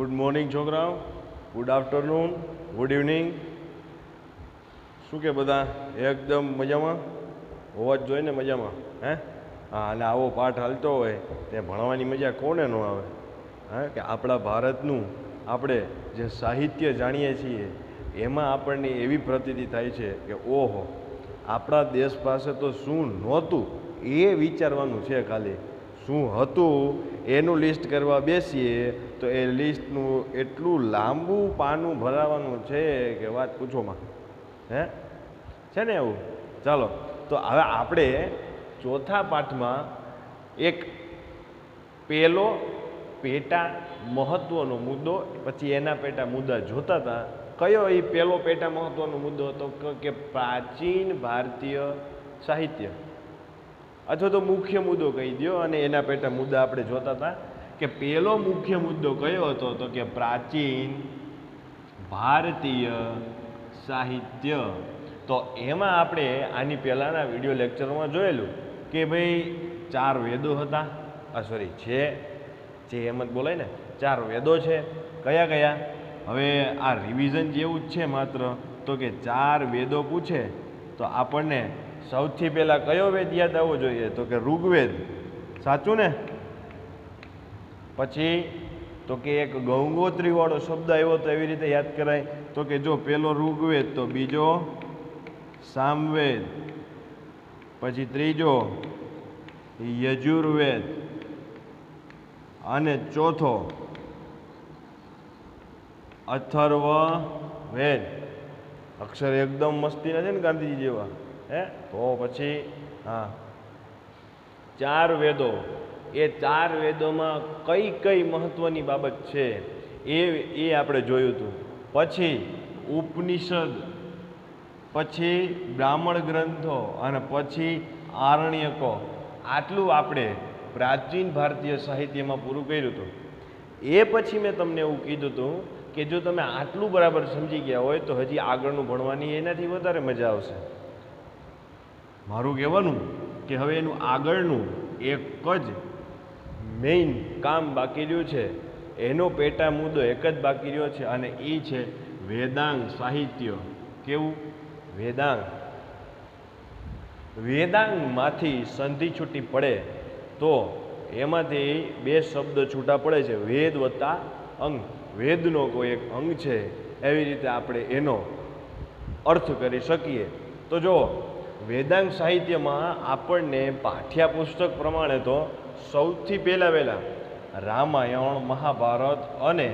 Good morning છોકરાઓ, good afternoon, good evening. શું કે બધા એકદમ મજામાં હોવા જ જોઈએ ને? મજામાં હે? હા. અને આવો પાઠ હાલતો હોય તે ભણવાની મજા કોને ન આવે? હા, કે આપણા ભારતનું આપણે જે સાહિત્ય જાણીએ છીએ એમાં આપણને એવી પ્રતીતિ થાય છે કે ઓહો, આપણા દેશ પાસે તો શું નહોતું એ વિચારવાનું છે. ખાલી શું હતું એનું લિસ્ટ કરવા બેસીએ તો એ લિસ્ટનું એટલું લાંબુ પાનું ભરાવાનું છે કે વાત પૂછોમાં. હે છે ને એવું? ચાલો તો હવે આપણે ચોથા પાઠમાં એક પહેલો પેટા મહત્વનો મુદ્દો, પછી એના પેટા મુદ્દા જોતા હતા. કયો એ પહેલો પેટા મહત્વનો મુદ્દો હતો? કે પ્રાચીન ભારતીય સાહિત્ય, અથવા તો મુખ્ય મુદ્દો કહી દો. અને એના પેટા મુદ્દા આપણે જોતા હતા કે પહેલો મુખ્ય મુદ્દો કયો હતો? તો કે પ્રાચીન ભારતીય સાહિત્ય. તો એમાં આપણે આની પહેલાંના વિડીયો લેક્ચરમાં જોયેલું કે ભાઈ 4 વેદો હતા. છે જે એમ જ બોલાય ને, 4 વેદો છે. કયા કયા? હવે આ રિવિઝન જેવું જ છે માત્ર. તો કે 4 વેદો પૂછે તો આપણને સૌથી પહેલાં કયો વેદ યાદ આવવો જોઈએ? તો કે ઋગ્વેદ. સાચું ને? પછી તો કે એક ગંગોત્રીવાળો શબ્દ આવ્યો તો એવી રીતે યાદ કરાય. તો કે જો પહેલો ઋગ્વેદ, તો બીજો સામવેદ, પછી ત્રીજો યજુર્વેદ, અને ચોથો અથર્વવેદ. અક્ષર એકદમ મસ્તીના છે ને ગાંધીજી જેવા? હે? તો પછી હા, 4 વેદો. એ 4 વેદોમાં કઈ કઈ મહત્વની બાબત છે એ આપણે જોયું હતું. પછી ઉપનિષદ, પછી બ્રાહ્મણ ગ્રંથો, અને પછી આરણ્યકો. આટલું આપણે પ્રાચીન ભારતીય સાહિત્યમાં પૂરું કર્યું હતું. એ પછી મેં તમને એવું કીધું હતું કે જો તમે આટલું બરાબર સમજી ગયા હોય તો હજી આગળનું ભણવાની એનાથી વધારે મજા આવશે. મારું કહેવાનું કે હવે એનું આગળનું એક જ મેઇન કામ બાકી રહ્યું છે. એનો પેટા મુદ્દો એક જ બાકી રહ્યો છે, અને એ છે વેદાંગ સાહિત્ય. કેવું? વેદાંગ. વેદાંગમાંથી સંધિ છૂટી પડે તો એમાંથી 2 શબ્દ છૂટા પડે છે, વેદ વત્તા અંગ. વેદનો કોઈ એક અંગ છે, એવી રીતે આપણે એનો અર્થ કરી શકીએ. તો જો વેદાંગ સાહિત્યમાં આપણને પાઠ્યપુસ્તક પ્રમાણે તો સૌથી પહેલાં રામાયણ, મહાભારત, અને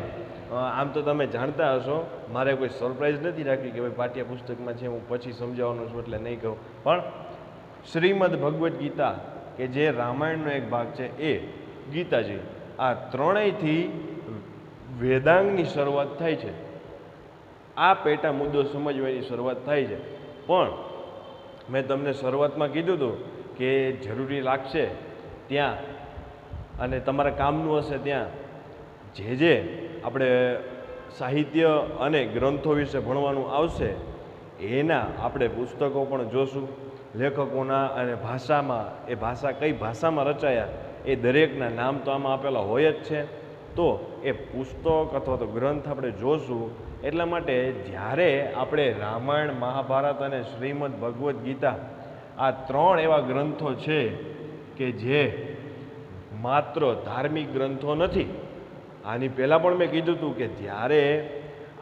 આમ તો તમે જાણતા હશો, મારે કોઈ સરપ્રાઈઝ નથી રાખવી કે ભાઈ પાઠ્યપુસ્તકમાં છે, હું પછી સમજાવવાનો છું એટલે નહીં કહું. પણ શ્રીમદ ભગવદ્ ગીતા, કે જે રામાયણનો એક ભાગ છે, એ ગીતાજી, આ ત્રણેયથી વેદાંગની શરૂઆત થાય છે. આ પેટા મુદ્દો સમજવાની શરૂઆત થાય છે. પણ મેં તમને શરૂઆતમાં કીધું હતું કે જરૂરી લાગશે ત્યાં, અને તમારા કામનું હશે ત્યાં, જે આપણે સાહિત્ય અને ગ્રંથો વિશે ભણવાનું આવશે એના આપણે પુસ્તકો પણ જોશું, લેખકોના, અને ભાષામાં, એ ભાષા કઈ ભાષામાં રચાયા એ દરેકના નામ તો આમાં આપેલા હોય જ છે. તો એ પુસ્તક અથવા તો ગ્રંથ આપણે જોશું. એટલા માટે જ્યારે આપણે રામાયણ, મહાભારત અને શ્રીમદ ભગવદ્ ગીતા, આ 3 એવા ગ્રંથો છે કે જે માત્ર ધાર્મિક ગ્રંથો નથી. આની પહેલાં પણ મેં કીધું હતું કે જ્યારે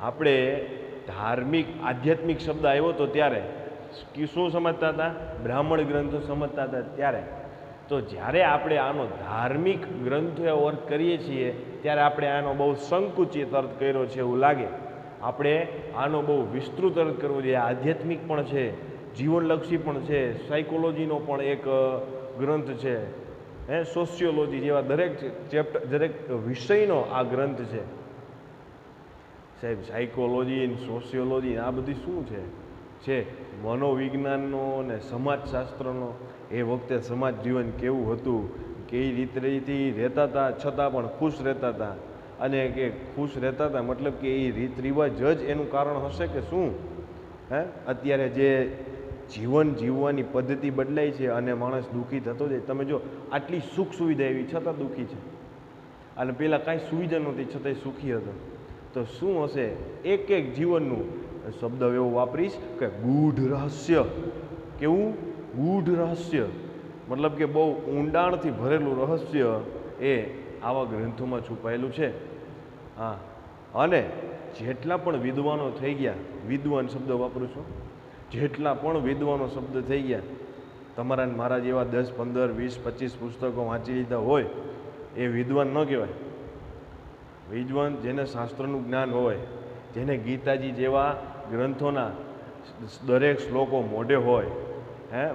આપણે ધાર્મિક, આધ્યાત્મિક શબ્દ આવ્યો હતો ત્યારે શું સમજતા હતા? બ્રાહ્મણ ગ્રંથો સમજતા હતા. ત્યારે તો જ્યારે આપણે આનો ધાર્મિક ગ્રંથો એવો અર્થ કરીએ છીએ ત્યારે આપણે આનો બહુ સંકુચિત અર્થ કર્યો છે એવું લાગે. આપણે આનો બહુ વિસ્તૃત અર્થ કરવો જોઈએ. આધ્યાત્મિક પણ છે, જીવનલક્ષી પણ છે, સાયકોલોજીનો પણ એક ગ્રંથ છે, સોશિયોલોજી જેવા દરેક ચેપ્ટર, દરેક વિષયનો આ ગ્રંથ છે. સાહેબ, સાયકોલોજી, સોશિયોલોજી આ બધી શું છે મનોવિજ્ઞાનનો અને સમાજશાસ્ત્રનો. એ વખતે સમાજ જીવન કેવું હતું, કેવી રીતથી રહેતા હતા, છતાં પણ ખુશ રહેતા હતા. અને કે ખુશ રહેતા હતા મતલબ કે એ રીત રિવાજ જ એનું કારણ હશે કે શું? અત્યારે જે જીવન જીવવાની પદ્ધતિ બદલાઈ છે અને માણસ દુઃખી થતો જાય. તમે જો આટલી સુખ સુવિધા એવી છતાં દુઃખી છે. અને પેલા કાંઈ સુવિધા નહોતી છતાંય સુખી હતો. તો શું હશે? એક એક જીવનનું શબ્દ એવો વાપરીશ કે ગૂઢ રહસ્ય. કેવું? ગૂઢ રહસ્ય, મતલબ કે બહુ ઊંડાણથી ભરેલું રહસ્ય એ આવા ગ્રંથોમાં છુપાયેલું છે. હા, અને જેટલા પણ વિદ્વાનો થઈ ગયા, વિદ્વાન શબ્દ વાપરું છું, જેટલા પણ વિદ્વાનો શબ્દ થઈ ગયા, તમારા મારા જેવા 10, 15, 20, 25 પુસ્તકો વાંચી લીધા હોય એ વિદ્વાન ન કહેવાય. વિદ્વાન જેને શાસ્ત્રનું જ્ઞાન હોય, જેને ગીતાજી જેવા ગ્રંથોના દરેક શ્લોકો મોઢે હોય,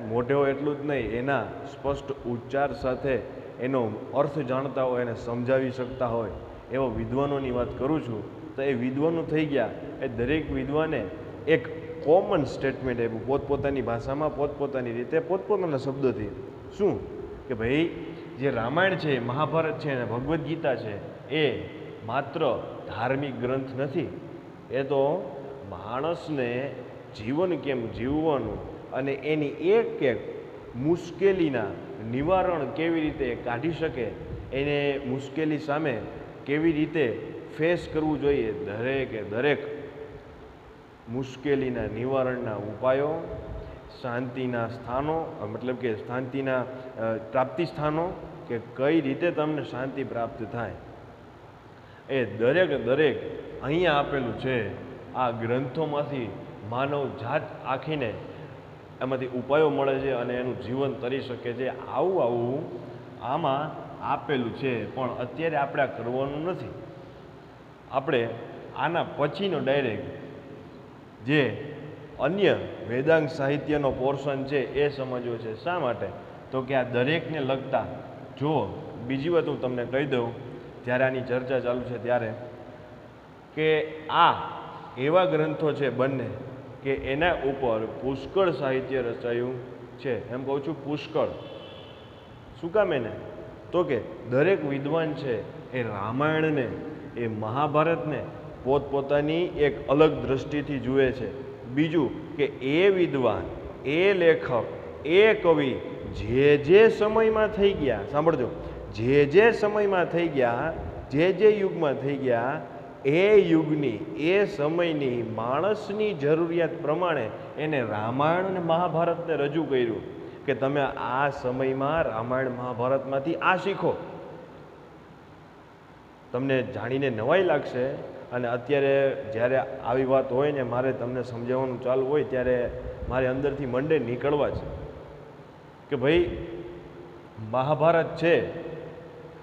મોઢે હોય એટલું જ નહીં, એના સ્પષ્ટ ઉચ્ચાર સાથે એનો અર્થ જાણતા હોય, એને સમજાવી શકતા હોય, એવા વિદ્વાનોની વાત કરું છું. તો એ વિદ્વાનો થઈ ગયા, એ દરેક વિદ્વાને એક કોમન સ્ટેટમેન્ટ આપ્યું પોતપોતાની ભાષામાં, પોતપોતાની રીતે, પોતપોતાના શબ્દોથી. શું? કે ભાઈ જે રામાયણ છે, મહાભારત છે અને ભગવદ્ ગીતા છે એ માત્ર ધાર્મિક ગ્રંથ નથી. એ તો માણસને જીવન કેમ જીવવાનું અને એની એક એક મુશ્કેલીના નિવારણ કેવી રીતે કાઢી શકે, એને મુશ્કેલી સામે કેવી રીતે ફેસ કરવું જોઈએ, દરેકે દરેક મુશ્કેલીના નિવારણના ઉપાયો, શાંતિના સ્થાનો, મતલબ કે શાંતિના પ્રાપ્તિ સ્થાનો, કે કઈ રીતે તમને શાંતિ પ્રાપ્ત થાય, એ દરેક અહીંયા આપેલું છે. આ ગ્રંથોમાંથી માનવ જાત આખીને એમાંથી ઉપાયો મળે છે અને એનું જીવન તરી શકે છે. આવું આમાં આપેલું છે, પણ અત્યારે આપણે આ કરવાનું નથી. આપણે આના પછીનો ડાયરેક્ટ જે અન્ય વેદાંગ સાહિત્યનો પોર્શન છે એ સમજવો છે. શા માટે? તો કે આ દરેકને લગતા, જો બીજી વાત હું તમને કહી દઉં જ્યારે આની ચર્ચા ચાલુ છે ત્યારે, કે આ એવા ગ્રંથો છે બંને કે એના ઉપર પુષ્કળ સાહિત્ય રચાયું છે. એમ કહું છું પુષ્કળ. શું કામ એને? તો કે દરેક વિદ્વાન છે એ રામાયણને, એ મહાભારતને પોતપોતાની એક અલગ દ્રષ્ટિથી જુએ છે. બીજું કે એ વિદ્વાન, એ લેખક, એ કવિ જે સમયમાં થઈ ગયા, સાંભળજો, જે સમયમાં થઈ ગયા, જે યુગમાં થઈ ગયા, એ યુગની, એ સમયની માણસની જરૂરિયાત પ્રમાણે એને રામાયણ અને મહાભારતને રજૂ કર્યું કે તમે આ સમયમાં રામાયણ મહાભારતમાંથી આ શીખો. તમને જાણીને નવાઈ લાગશે. અને અત્યારે જ્યારે આવી વાત હોય ને, મારે તમને સમજાવવાનું ચાલુ હોય ત્યારે મારે અંદરથી મંડે નીકળવા છે કે ભાઈ મહાભારત છે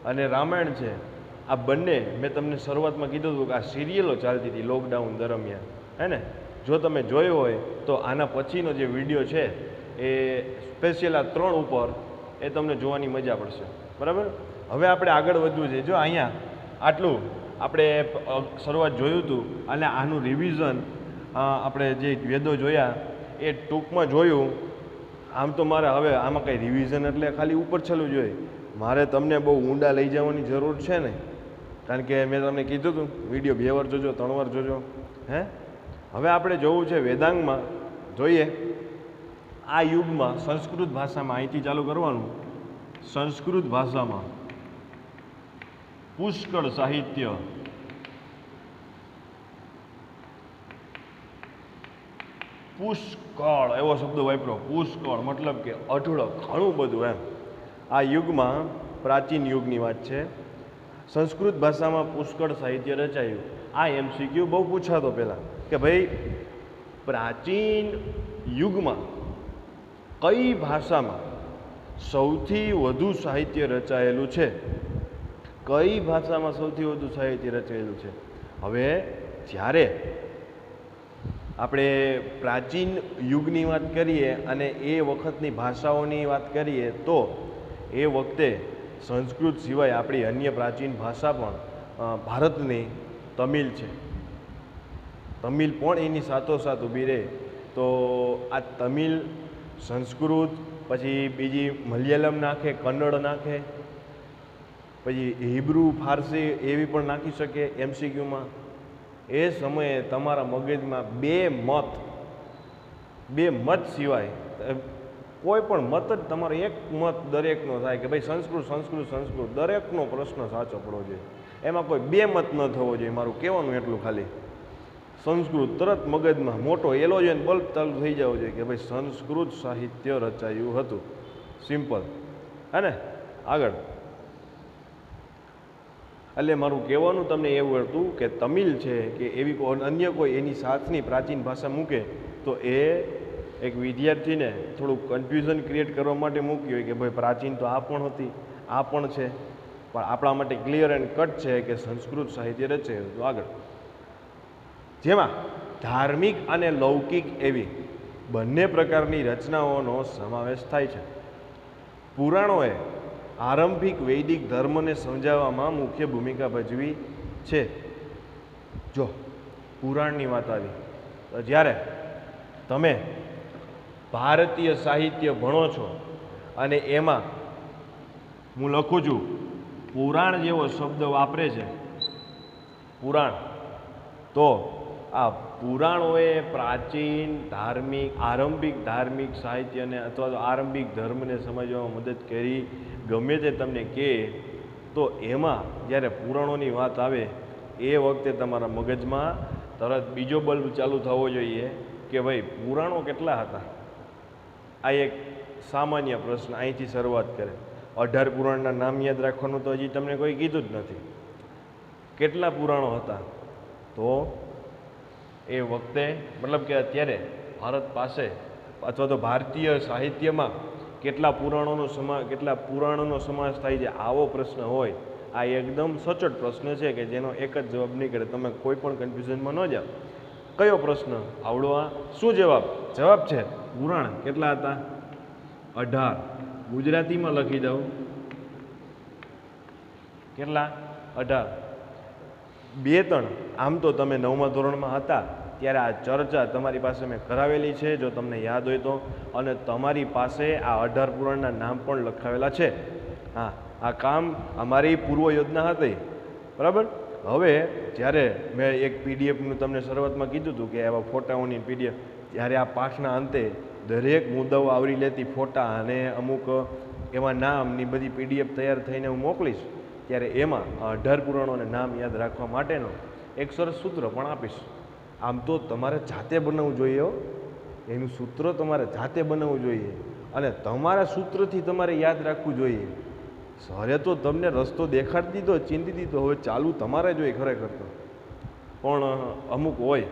અને રામાયણ છે, આ બંને મેં તમને શરૂઆતમાં કીધું હતું કે આ સિરિયલો ચાલતી હતી લોકડાઉન દરમિયાન, હે ને? જો તમે જોયો હોય તો આના પછીનો જે વિડીયો છે એ સ્પેશિયલ આ 3 ઉપર એ તમને જોવાની મજા પડશે. બરાબર? હવે આપણે આગળ વધવું છે. જો અહીંયા આટલું આપણે શરૂઆત જોયું હતું અને આનું રિવિઝન આપણે જે વેદો જોયા એ ટૂંકમાં જોયું. આમ તો મારે હવે આમાં કંઈ રિવિઝન એટલે ખાલી ઉપર છેલ્લું જોઈએ, મારે તમને બહુ ઊંડા લઈ જવાની જરૂર છે ને, કારણ કે મેં તમને કીધું હતું વિડીયો 2 વાર જોજો, 3 વાર જોજો. હવે આપણે જોવું છે વેદાંગમાં. જોઈએ આ યુગમાં સંસ્કૃત ભાષામાં, અહીંથી ચાલુ કરવાનું, સંસ્કૃત ભાષામાં પુષ્કળ સાહિત્ય, પુષ્કળ એવો શબ્દ વાપરો. પુષ્કળ મતલબ કે અઢળક, ઘણું બધું એમ. આ યુગમાં, પ્રાચીન યુગની વાત છે, સંસ્કૃત ભાષામાં પુષ્કળ સાહિત્ય રચાયું. આ MCQ બહુ પૂછાતો પહેલાં કે ભાઈ પ્રાચીન યુગમાં કઈ ભાષામાં સૌથી વધુ સાહિત્ય રચાયેલું છે? કઈ ભાષામાં સૌથી વધુ સાહિત્ય રચાયેલું છે? હવે જ્યારે આપણે પ્રાચીન યુગની વાત કરીએ અને એ વખતની ભાષાઓની વાત કરીએ તો એ વખતે સંસ્કૃત સિવાય આપણી અન્ય પ્રાચીન ભાષા પણ ભારતની તમિલ છે. તમિલ પણ એની સાથોસાથ ઊભી રહે. તો આ તમિલ, સંસ્કૃત, પછી બીજી મલયાલમ નાખે, કન્નડ નાખે, પછી હિબ્રુ, ફારસી એવી પણ નાખી શકે MCQમાં. એ સમયે તમારા મગજમાં બે મત સિવાય કોઈ પણ મત જ તમારો એક મત દરેકનો થાય કે ભાઈ સંસ્કૃત સંસ્કૃત સંસ્કૃત, દરેકનો પ્રશ્ન સાચો પડવો જોઈએ. એમાં કોઈ બે મત ન થવો જોઈએ. મારું કહેવાનું એટલું ખાલી. સંસ્કૃત તરત મગજમાં મોટો એલો જોઈને બલ્બ ચાલુ થઈ જવો જોઈએ કે ભાઈ સંસ્કૃત સાહિત્ય રચાયું હતું. સિમ્પલ. હે ને? આગળ. એટલે મારું કહેવાનું તમને એવું હતું કે તમિલ છે કે એવી અન્ય કોઈ એની સાથની પ્રાચીન ભાષા મૂકે તો એ એક વિદ્યાર્થીને થોડુંક કન્ફ્યુઝન ક્રિએટ કરવા માટે મૂક્યું હોય કે ભાઈ પ્રાચીન તો આ પણ હતી, આ પણ છે, પણ આપણા માટે ક્લિયર એન્ડ કટ છે કે સંસ્કૃત સાહિત્ય રચાયું હતું. આગળ. જેમાં ધાર્મિક અને લૌકિક એવી બંને પ્રકારની રચનાઓનો સમાવેશ થાય છે. પુરાણોએ આરંભિક વૈદિક ધર્મને સમજાવવામાં મુખ્ય ભૂમિકા ભજવી છે. જો પુરાણની વાત આવી તો જ્યારે તમે ભારતીય સાહિત્ય ભણો છો અને એમાં હું લખું છું પુરાણ જેવો શબ્દ વાપરે છે પુરાણ, તો આ પુરાણોએ પ્રાચીન ધાર્મિક આરંભિક ધાર્મિક સાહિત્યને અથવા તો આરંભિક ધર્મને સમજવામાં મદદ કરી ગમે તે તમને કહે તો એમાં જ્યારે પુરાણોની વાત આવે એ વખતે તમારા મગજમાં તરત બીજો બલ્બ ચાલુ થવો જોઈએ કે ભાઈ પુરાણો કેટલા હતા. આ એક સામાન્ય પ્રશ્ન અહીંથી શરૂઆત કરે. 18 પુરાણના નામ યાદ રાખવાનું તો હજી તમને કોઈ કીધું જ નથી. કેટલા પુરાણો હતા? તો એ વખતે મતલબ કે અત્યારે ભારત પાસે અથવા તો ભારતીય સાહિત્યમાં કેટલા પુરાણોનો સમાવેશ થાય છે આવો પ્રશ્ન હોય, આ એકદમ સચોટ પ્રશ્ન છે કે જેનો એક જ જવાબ નીકળે. તમે કોઈ પણ કન્ફ્યુઝનમાં ન જાઓ. કયો પ્રશ્ન આવડવા? શું જવાબ? જવાબ છે પુરાણ કેટલા હતા? 18. ગુજરાતીમાં લખી દઉં કેટલા? 18. 2-3 આમ તો તમે 9મા ધોરણમાં હતા ત્યારે આ ચર્ચા તમારી પાસે મેં કરાવેલી છે જો તમને યાદ હોય તો, અને તમારી પાસે આ 18 પુરાણના નામ પણ લખાવેલા છે. હા, આ કામ અમારી પૂર્વ યોજના હતી. બરાબર. હવે જ્યારે મેં એક પીડીએફનું તમને શરૂઆતમાં કીધું હતું કે આવા ફોટાઓની પીડીએફ, જ્યારે આ પાઠના અંતે દરેક મુદ્દાઓ આવરી લેતી ફોટા અને અમુક એવા નામની બધી પીડીએફ તૈયાર થઈને હું મોકલીશ ત્યારે એમાં 18 પુરાણોને નામ યાદ રાખવા માટેનો એક સરસ સૂત્ર પણ આપીશ. આમ તો તમારે જાતે બનાવવું જોઈએ. એનું સૂત્ર તમારે જાતે બનાવવું જોઈએ અને તમારા સૂત્રથી તમારે યાદ રાખવું જોઈએ. સરે તો તમને રસ્તો દેખાડી દીધો, ચીંધી દીધો, હવે ચાલુ તમારે જોઈએ ખરેખર તો. પણ અમુક હોય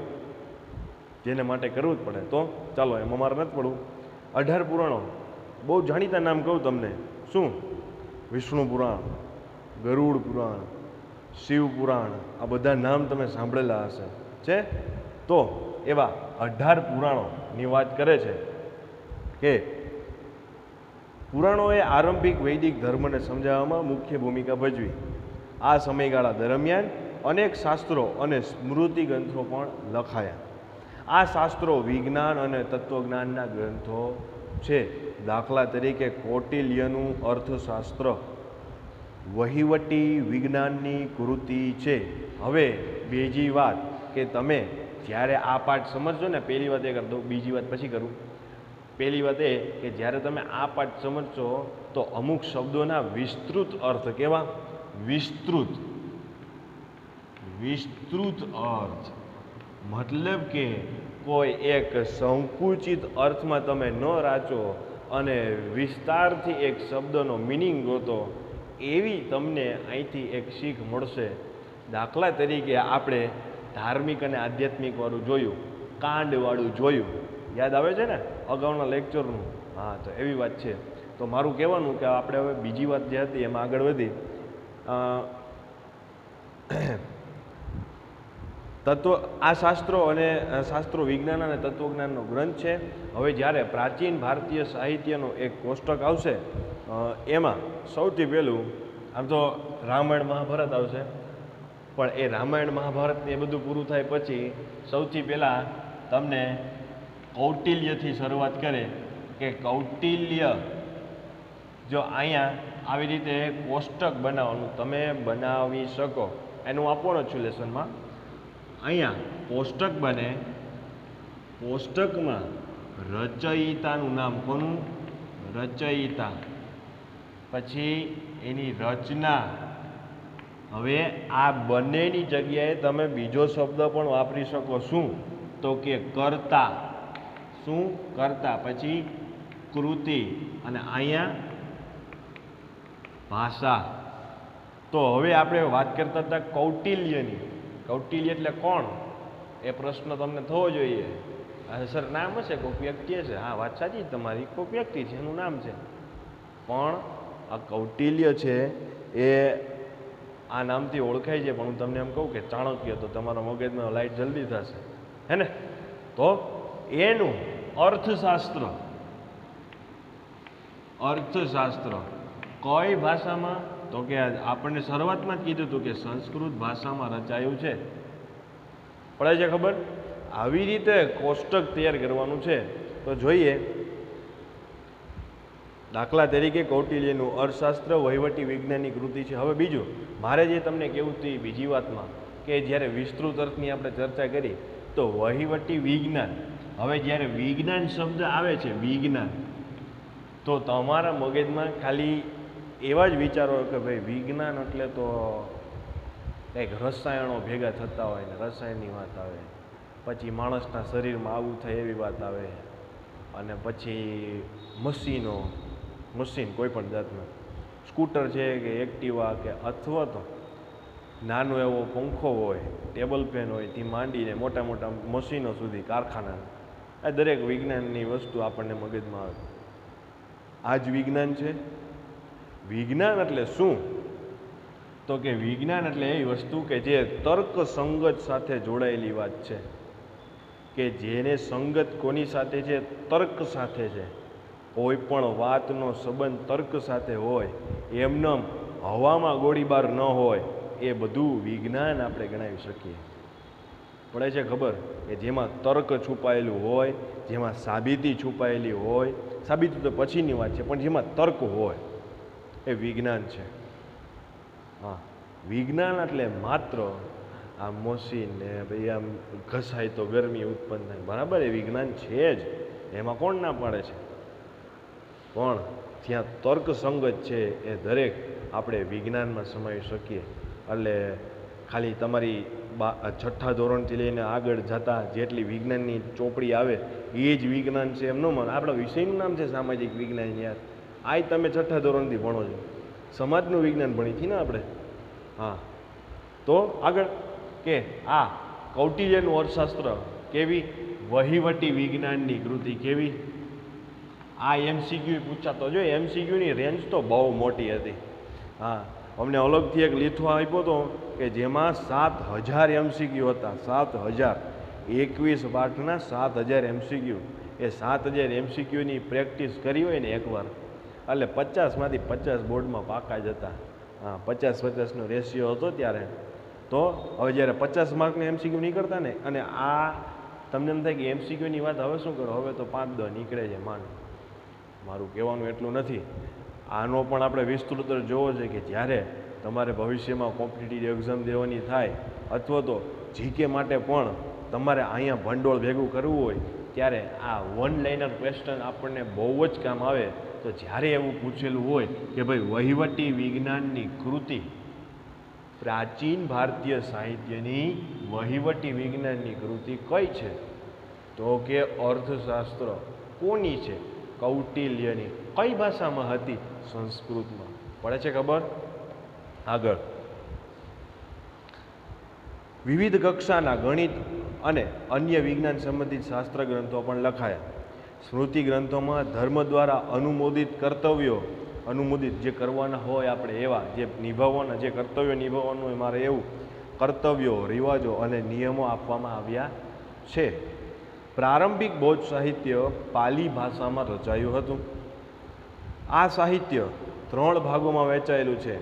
જેને માટે કરવું જ પડે. તો ચાલો એમાં મારે નથી પડવું. 18 પુરાણો બહુ જાણીતા નામ કહું તમને. શું? વિષ્ણુ પુરાણ, ગરુડ પુરાણ, શિવ પુરાણ, આ બધા નામ તમે સાંભળેલા હશે છે. તો એવા 18 પુરાણોની વાત કરે છે કે પુરાણોએ આરંભિક વૈદિક ધર્મને સમજાવવામાં મુખ્ય ભૂમિકા ભજવી. આ સમયગાળા દરમિયાન અનેક શાસ્ત્રો અને સ્મૃતિ ગ્રંથો પણ લખાયા. આ શાસ્ત્રો વિજ્ઞાન અને તત્વજ્ઞાનના ગ્રંથો છે. દાખલા તરીકે કૌટિલ્યનું અર્થશાસ્ત્ર વહીવટી વિજ્ઞાનની કૃતિ છે. હવે બીજી વાત કે તમે જ્યારે આ પાઠ સમજશો ને, પહેલી વાત એ કરી દઉં, બીજી વાત પછી કરું. પહેલી વાત એ કે જ્યારે તમે આ પાઠ સમજશો તો અમુક શબ્દોના વિસ્તૃત અર્થ કેવા? વિસ્તૃત અર્થ મતલબ કે કોઈ એક સંકુચિત અર્થમાં તમે ન રાચો અને વિસ્તારથી એક શબ્દનો મિનિંગ ગોતો, એવી તમને અહીંથી એક શીખ મળશે. દાખલા તરીકે આપણે ધાર્મિક અને આધ્યાત્મિક વાળું જોયું, કાંડવાળું જોયું, યાદ આવે છે ને અગાઉના લેક્ચરનું? હા, તો એવી વાત છે. તો મારું કહેવાનું કે આપણે હવે બીજી વાત જે હતી એમાં આગળ વધી. આ શાસ્ત્રો વિજ્ઞાન અને તત્વજ્ઞાનનો ગ્રંથ છે. હવે જ્યારે પ્રાચીન ભારતીય સાહિત્યનો એક કોષ્ટક આવશે એમાં સૌથી પહેલું આમ તો રામાયણ મહાભારત આવશે, પણ એ રામાયણ મહાભારત એ બધું પૂરું થાય પછી સૌથી પહેલાં તમને કૌટિલ્યથી શરૂઆત કરે કે કૌટિલ્ય જો અહીંયા આવી રીતે કોષ્ટક બનાવવાનું તમે બનાવી શકો, એનું આપવાનું છું લેસનમાં. અહીંયા કોષ્ટક બને, કોષ્ટકમાં રચયિતાનું નામ કોનું? રચયિતા, પછી એની રચના. હવે આ બંનેની જગ્યાએ તમે બીજો શબ્દ પણ વાપરી શકો. શું? તો કે કર્તા. શું? કર્તા. પછી કૃતિ, અને અહીંયા ભાષા. તો હવે આપણે વાત કરતા હતા કૌટિલ્યની. કૌટિલ્ય એટલે કોણ? એ પ્રશ્ન તમને થવો જોઈએ. સર નામ હશે, કોઈક વ્યક્તિ હશે. હા, વાત સાચી તમારી, કોઈક વ્યક્તિ છે, એનું નામ છે. પણ આ કૌટિલ્ય છે એ આ નામથી ઓળખાય છે. પણ હું તમને એમ કહું કે ચાણક્ય, તો તમારા મગજમાં લાઈટ જલ્દી થશે, હે ને? તો એનું અર્થશાસ્ત્ર. અર્થશાસ્ત્ર કઈ ભાષામાં? તો કે આપણને શરૂઆતમાં જ કીધું હતું કે સંસ્કૃત ભાષામાં રચાયું છે. પડે છે ખબર? આવી રીતે કોષ્ટક તૈયાર કરવાનું છે. તો જોઈએ, દાખલા તરીકે કૌટિલ્યનું અર્થશાસ્ત્ર વહીવટી વિજ્ઞાનની કૃતિ છે. હવે બીજું મારે જે તમને કહેવું હતું એ બીજી વાતમાં, કે જ્યારે વિસ્તૃત અર્થની આપણે ચર્ચા કરી તો વહીવટી વિજ્ઞાન. હવે જ્યારે વિજ્ઞાન શબ્દ આવે છે, વિજ્ઞાન, તો તમારા મગજમાં ખાલી એવા જ વિચારો કે ભાઈ વિજ્ઞાન એટલે તો કંઈક રસાયણો ભેગા થતા હોય ને રસાયણની વાત આવે, પછી માણસના શરીરમાં આવું થાય એવી વાત આવે, અને પછી મશીન કોઈ પણ જાતનું સ્કૂટર છે કે એક્ટિવા કે અથવા તો નાનો એવો પંખો હોય, ટેબલ ફેન હોય, થી માંડીને મોટા મોટા મશીનો સુધી, કારખાના, આ દરેક વિજ્ઞાનની વસ્તુ આપણને મગજમાં આવે. આ જ વિજ્ઞાન છે. વિજ્ઞાન એટલે શું? તો કે વિજ્ઞાન એટલે એવી વસ્તુ કે જે તર્ક સંગત સાથે જોડાયેલી વાત છે, કે જેને સંગત કોની સાથે છે? તર્ક સાથે છે. કોઈ પણ વાતનો સંબંધ તર્ક સાથે હોય, એમનેમ હવામાં ગોળીબાર ન હોય, એ બધું વિજ્ઞાન આપણે ગણાવી શકીએ. પડે છે ખબર? કે જેમાં તર્ક છુપાયેલું હોય, જેમાં સાબિતી છુપાયેલી હોય. સાબિતી તો પછીની વાત છે, પણ જેમાં તર્ક હોય એ વિજ્ઞાન છે. હા, વિજ્ઞાન એટલે માત્ર આ મશીન ને ભાઈ આમ ઘસાય તો ગરમી ઉત્પન્ન થાય, બરાબર, એ વિજ્ઞાન છે જ, એમાં કોણ ના પાડે છે? પણ જ્યાં તર્ક સંગત છે એ દરેક આપણે વિજ્ઞાનમાં સમાવી શકીએ. એટલે ખાલી તમારી છઠ્ઠા ધોરણથી લઈને આગળ જતા જેટલી વિજ્ઞાનની ચોપડી આવે એ જ વિજ્ઞાન છે એમ ન માનો. આપણા વિષયનું નામ છે સામાજિક વિજ્ઞાન. યાર, આ તમે છઠ્ઠા ધોરણથી ભણો છો, સમાજનું વિજ્ઞાન ભણી છીએ ને આપણે. હા, તો આગળ કે આ કૌટિલ્યનું અર્થશાસ્ત્ર કેવી? વહીવટી વિજ્ઞાનની કૃતિ. કેવી? આ એમસીક્યુ પૂછાતો જો, એમસીક્યુની રેન્જ તો બહુ મોટી હતી. હા, અમને અલગથી એક લીથો આપ્યો હતો કે જેમાં 7000 એમસીક્યુ હતા. 7000, 21 પાઠના 7000 એમસીક્યુ. એ 7000 એમસીક્યુની પ્રેક્ટિસ કરી હોય ને એકવાર, એટલે 50માંથી 50 બોર્ડમાં પાકા જ હતા. હા, 50-50નો રેશિયો હતો ત્યારે. તો હવે જ્યારે 50 માર્કના એમસીક્યુ નીકળતા ને, અને આ તમને એમ થાય કે એમસીક્યુની વાત હવે શું કરો, હવે તો 5-10 નીકળે છે માન. મારું કહેવાનું એટલું નથી. આનો પણ આપણે વિસ્તૃત જોવો છે કે જ્યારે તમારે ભવિષ્યમાં કોમ્પિટિટિવ એક્ઝામ દેવાની થાય, અથવા તો જીકે માટે પણ તમારે અહીંયા ભંડોળ ભેગું કરવું હોય, ત્યારે આ વન લાઇનર ક્વેશ્ચન આપણને બહુ જ કામ આવે. તો જ્યારે એવું પૂછેલું હોય કે ભાઈ વહીવટી વિજ્ઞાનની કૃતિ, પ્રાચીન ભારતીય સાહિત્યની વહીવટી વિજ્ઞાનની કૃતિ કઈ છે? તો કે અર્થશાસ્ત્ર. કોની છે? કૌટિલ્યની. કઈ ભાષામાં હતી? સંસ્કૃતમાં. પડે છે ખબર? આગળ વિવિધ કક્ષાના ગણિત અને અન્ય વિજ્ઞાન સંબંધિત શાસ્ત્ર ગ્રંથો પણ લખાયા. સ્મૃતિ ગ્રંથોમાં ધર્મ દ્વારા અનુમોદિત કર્તવ્યો, અનુમોદિત જે કરવાના હોય આપણે એવા, જે નિભાવવાના, જે કર્તવ્યો નિભાવવાનું હોય મારે એવું, કર્તવ્યો, રિવાજો અને નિયમો આપવામાં આવ્યા છે. પ્રારંભિક બૌદ્ધ સાહિત્ય પાલી ભાષામાં રચાયું હતું. આ સાહિત્ય 3 ભાગોમાં વહેંચાયેલું છે.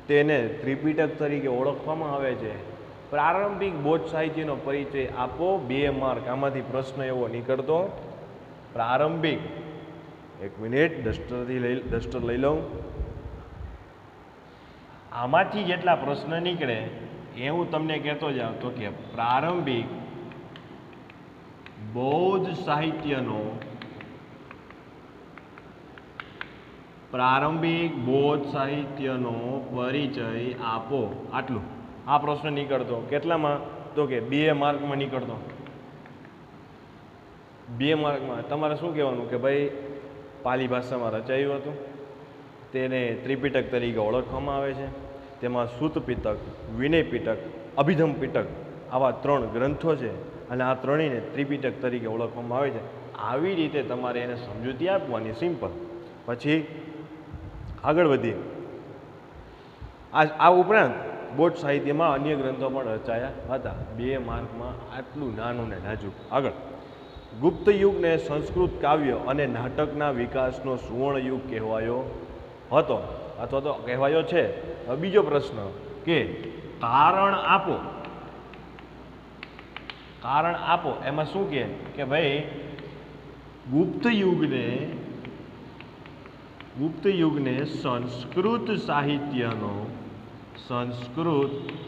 તેને ત્રિપિટક તરીકે ઓળખવામાં આવે છે. પ્રારંભિક બૌદ્ધ સાહિત્યનો પરિચય આપો. 2 માર્ક. આમાંથી પ્રશ્ન એવો નીકળતો. પ્રારંભિક, એક મિનિટ, ડસ્ટર લઈ લઉં. આમાંથી જેટલા પ્રશ્ન નીકળે એ હું તમને કહેતો જાઉં. તો કે પ્રારંભિક બૌદ્ધ સાહિત્યનો પ્રારંભિક બૌદ્ધ સાહિત્યનો પરિચય આપો. આટલું આ પ્રશ્ન નીકળતો કેટલામાં? તો કે 2 માર્કમાં નીકળતો. 2 માર્કમાં તમારે શું કહેવાનું કે ભાઈ પાલી ભાષામાં રચાયું હતું, તેને ત્રિપિટક તરીકે ઓળખવામાં આવે છે. તેમાં સૂત પિટક, વિનય પિટક, અભિધમ પિટક આવા 3 ગ્રંથો છે અને આ ત્રણેયને ત્રિપિટક તરીકે ઓળખવામાં આવે છે. આવી રીતે તમારે એને સમજૂતી આપવાની, સિમ્પલ. પછી આગળ વધીએ. આ ઉપરાંત બૌદ્ધ સાહિત્યમાં અન્ય ગ્રંથો પણ રચાયા હતા. 2 માર્કમાં આટલું નાનું ને નાજુક. આગળ, ગુપ્ત યુગને સંસ્કૃત કાવ્ય અને નાટકના વિકાસનો સુવર્ણ યુગ કહેવાયો હતો અથવા તો કહેવાયો છે. બીજો પ્રશ્ન કે કારણ આપો. કારણ આપો એમાં શું કહે કે ભાઈ ગુપ્ત યુગને સંસ્કૃત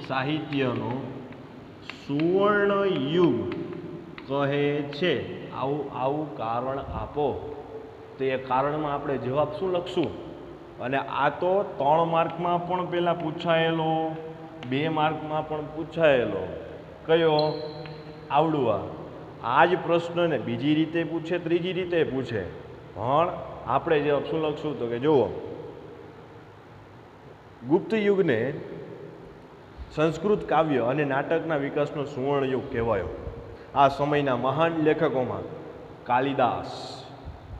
સાહિત્યનો સુવર્ણ યુગ કહે છે. આવું કારણ આપો. તો એ કારણમાં આપણે જવાબ શું લખશું? અને આ તો 3 માર્કમાં પણ પહેલાં પૂછાયેલો, 2 માર્કમાં પણ પૂછાયેલો. કયો? આવડું. આ જ પ્રશ્નને બીજી રીતે પૂછે, ત્રીજી રીતે પૂછે, પણ આપણે જવાબ શું લખશું? તો કે જુઓ, ગુપ્ત યુગને સંસ્કૃત કાવ્ય અને નાટકના વિકાસનો સુવર્ણ યુગ કહેવાયો. આ સમયના મહાન લેખકોમાં કાલિદાસ,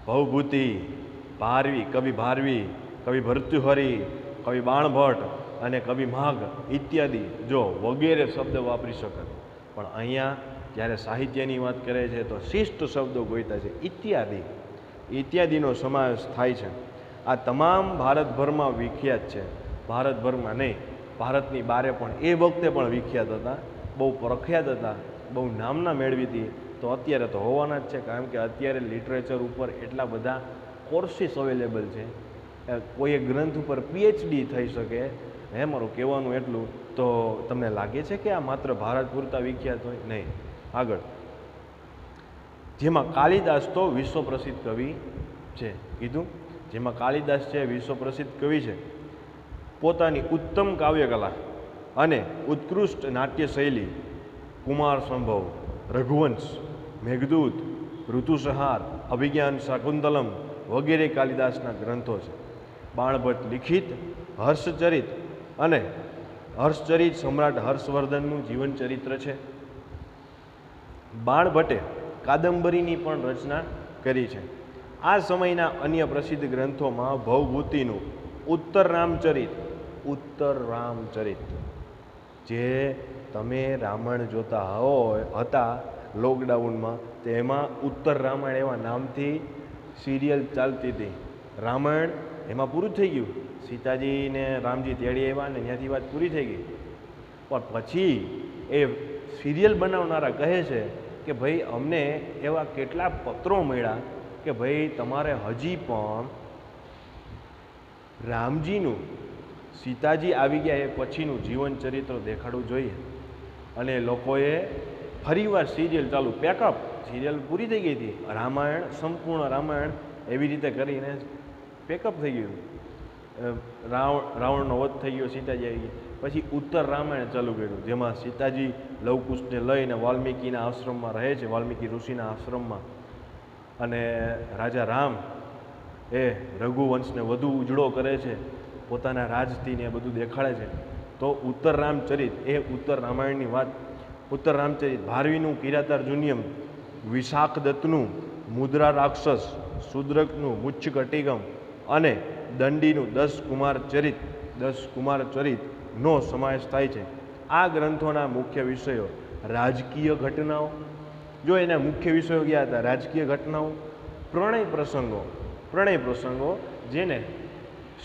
ભવભૂતિ, ભારવી, કવિ ભર્તૃહરિ, કવિ બાણભટ્ટ અને કવિ માઘ ઇત્યાદિ જો વગેરે શબ્દ વાપરી શકાય. પણ અહીંયા જ્યારે સાહિત્યની વાત કરે છે તો શિષ્ટ શબ્દો ગોઈતા છે. ઇત્યાદિનો સમાવેશ થાય છે. આ તમામ ભારતભરમાં વિખ્યાત છે. ભારતભરમાં નહીં, ભારતની બારે પણ એ વખતે પણ વિખ્યાત હતા, બહુ પ્રખ્યાત હતા, બહુ નામના મેળવી હતી. તો અત્યારે તો હોવાના જ છે, કારણ કે અત્યારે લિટરેચર ઉપર એટલા બધા કોર્સીસ અવેલેબલ છે. કોઈ એક ગ્રંથ ઉપર PhD થઈ શકે. મારું કહેવાનું એટલું. તો તમને લાગે છે કે આ માત્ર ભારત પૂરતા વિખ્યાત હોય? નહીં. આગળ, જેમાં કાલિદાસ તો વિશ્વ પ્રસિદ્ધ કવિ છે. કીધું, જેમાં કાલિદાસ છે વિશ્વ પ્રસિદ્ધ કવિ છે. પોતાની ઉત્તમ કાવ્યકલા અને ઉત્કૃષ્ટ નાટ્ય શૈલી કુમાર સંભવ, રઘુવંશ, મેઘદૂત, ઋતુસંહાર, અભિજ્ઞાન શાકુંતલમ વગેરે કાલિદાસના ગ્રંથો છે. બાણભટ્ટ લિખિત હર્ષચરિત સમ્રાટ હર્ષવર્ધનનું જીવન ચરિત્ર છે. બાણભટ્ટે કાદંબરીની પણ રચના કરી છે. આ સમયના અન્ય પ્રસિદ્ધ ગ્રંથોમાં ભવભૂતિનું ઉત્તર રામચરિત, જે તમે રામાયણ જોતા હતા લોકડાઉનમાં, તેમાં ઉત્તર રામાયણ એવા નામથી સિરિયલ ચાલતી હતી. રામાયણ એમાં પૂરું થઈ ગયું, સીતાજીને રામજી તેડી આવ્યા ને ત્યાંથી વાત પૂરી થઈ ગઈ. પણ પછી એ સિરિયલ બનાવનારા કહે છે કે ભાઈ અમને એવા કેટલા પત્રો મળ્યા કે ભાઈ તમારે હજી પણ રામજીનું, સીતાજી આવી ગયા એ પછીનું જીવન ચરિત્ર દેખાડવું જોઈએ. અને લોકોએ ફરીવાર સિરિયલ ચાલુ, પેકઅપ, સિરિયલ પૂરી થઈ ગઈ હતી, રામાયણ, સંપૂર્ણ રામાયણ એવી રીતે કરીને પેકઅપ થઈ ગયું. રાવણનો વધ થઈ ગયો, સીતાજી આવી ગઈ. પછી ઉત્તર રામાયણ ચાલુ કર્યું, જેમાં સીતાજી લવકુશને લઈને વાલ્મીકીના આશ્રમમાં રહે છે, વાલ્મીકી ઋષિના આશ્રમમાં. અને રાજા રામ એ રઘુવંશને વધુ ઉજળો કરે છે, પોતાના રાજથી ને એ બધું દેખાડે છે. તો ઉત્તર રામચરિત એ ઉત્તર રામાયણની વાત. ઉત્તર રામચરિત ભારવીનું કિરાતાર્જુનિયમ, વિશાખદત્તનું મુદ્રા રાક્ષસ, શુદ્રકનું મુચ્છકટિકમ અને દંડીનું 10 કુમાર ચરિતનો સમાવેશ થાય છે. આ ગ્રંથોના મુખ્ય વિષયો રાજકીય ઘટનાઓ, જો એના મુખ્ય વિષયો ગયા હતા રાજકીય ઘટનાઓ, પ્રણય પ્રસંગો જેને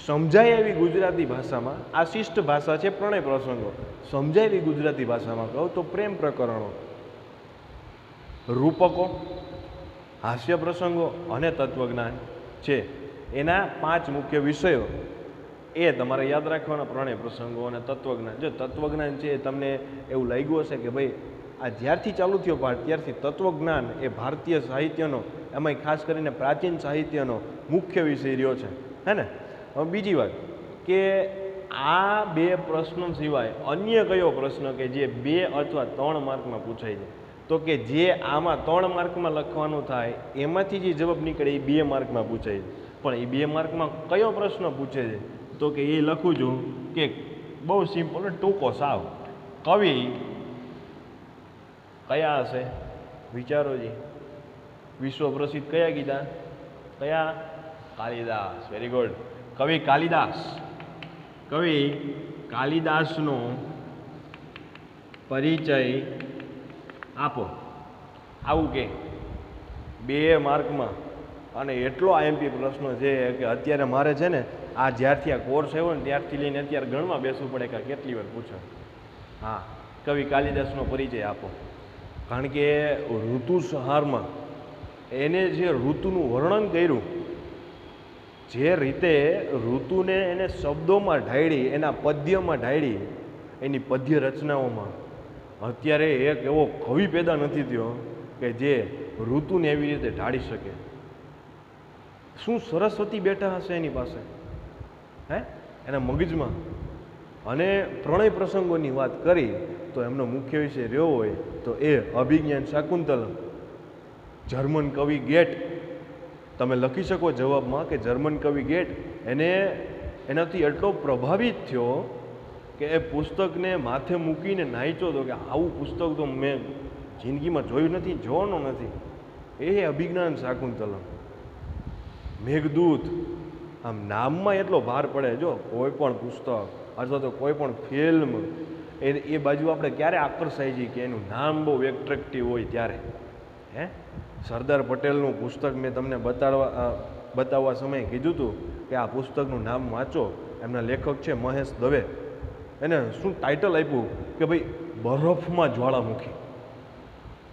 સમજાય એવી ગુજરાતી ભાષામાં, આ શિષ્ટ ભાષા છે પ્રણય પ્રસંગો, સમજાય એવી ગુજરાતી ભાષામાં કહું તો પ્રેમ પ્રકરણો, રૂપકો, હાસ્ય પ્રસંગો અને તત્વજ્ઞાન છે. એના 5 મુખ્ય વિષયો એ તમારે યાદ રાખવાના, પ્રણય પ્રસંગો અને તત્વજ્ઞાન. જો તત્વજ્ઞાન છે એ તમને એવું લાગ્યું હશે કે ભાઈ આ જ્યારથી ચાલુ થયો પાઠ ત્યારથી તત્વજ્ઞાન એ ભારતીય સાહિત્યનો, એમાંય ખાસ કરીને પ્રાચીન સાહિત્યનો મુખ્ય વિષય રહ્યો છે, હે ને? હવે બીજી વાત કે આ બે પ્રશ્નો સિવાય અન્ય કયો પ્રશ્ન કે જે 2 અથવા 3 માર્કમાં પૂછાય છે? તો કે જે આમાં 3 માર્કમાં લખવાનું થાય એમાંથી જે જવાબ નીકળે એ 2 માર્કમાં પૂછાય છે. પણ એ 2 માર્કમાં કયો પ્રશ્ન પૂછે છે? તો કે એ લખું છું કે બહુ સિમ્પલ, ટૂંકો સાવ. કવિ કયા હશે? વિચારો જી. વિશ્વ પ્રસિદ્ધ કયા કીધા? કયા? કાલિદાસ. Very good. કવિ કાલિદાસ. કવિ કાલિદાસનો પરિચય આપો. આવું કે 2 માર્કમાં. અને એટલો આઈએમપી પ્રશ્ન છે કે અત્યારે મારે છે ને આ જ્યારથી આ કોર્સ આવ્યો ને ત્યારથી લઈને અત્યારે ગણવા બેસવું પડે કે કેટલી વાર પૂછે. હા, કવિ કાલિદાસનો પરિચય આપો. કારણ કે ઋતુસંહારમાં એને જે ઋતુનું વર્ણન કર્યું, જે રીતે ઋતુને એને શબ્દોમાં ઢાળી, એના પદ્યમાં ઢાળી, એની પદ્ય રચનાઓમાં, અત્યારે એક એવો કવિ પેદા નથી થયો કે જે ઋતુને એવી રીતે ઢાળી શકે. શું સરસ્વતી બેઠા હશે એની પાસે, હે, એના મગજમાં. અને પ્રણય પ્રસંગોની વાત કરી તો એમનો મુખ્ય વિષય રહ્યો હોય તો એ અભિજ્ઞાન શાકુંતલમ. જર્મન કવિ ગેટ, તમે લખી શકો જવાબમાં કે જર્મન કવિ ગેટ એનાથી એટલો પ્રભાવિત થયો કે એ પુસ્તકને માથે મૂકીને નાચ્યો હતો કે આવું પુસ્તક તો મેં જિંદગીમાં જોયું નથી, જોવાનું નથી. એ અભિજ્ઞાન શાકુંતલમ. મેઘદૂત, આમ નામમાં એટલો ભાર પડે. જો કોઈ પણ પુસ્તક અથવા તો કોઈ પણ ફિલ્મ એ બાજુ આપણે ક્યારે આકર્ષાય છે કે એનું નામ બહુ એટ્રેક્ટિવ હોય ત્યારે. હે, સરદાર પટેલનું પુસ્તક મેં તમને બતાવવા સમયે કીધું હતું કે આ પુસ્તકનું નામ વાંચો. એમના લેખક છે મહેશ દવે. એને શું ટાઇટલ આપ્યું કે ભાઈ બરફમાં જ્વાળામુખી.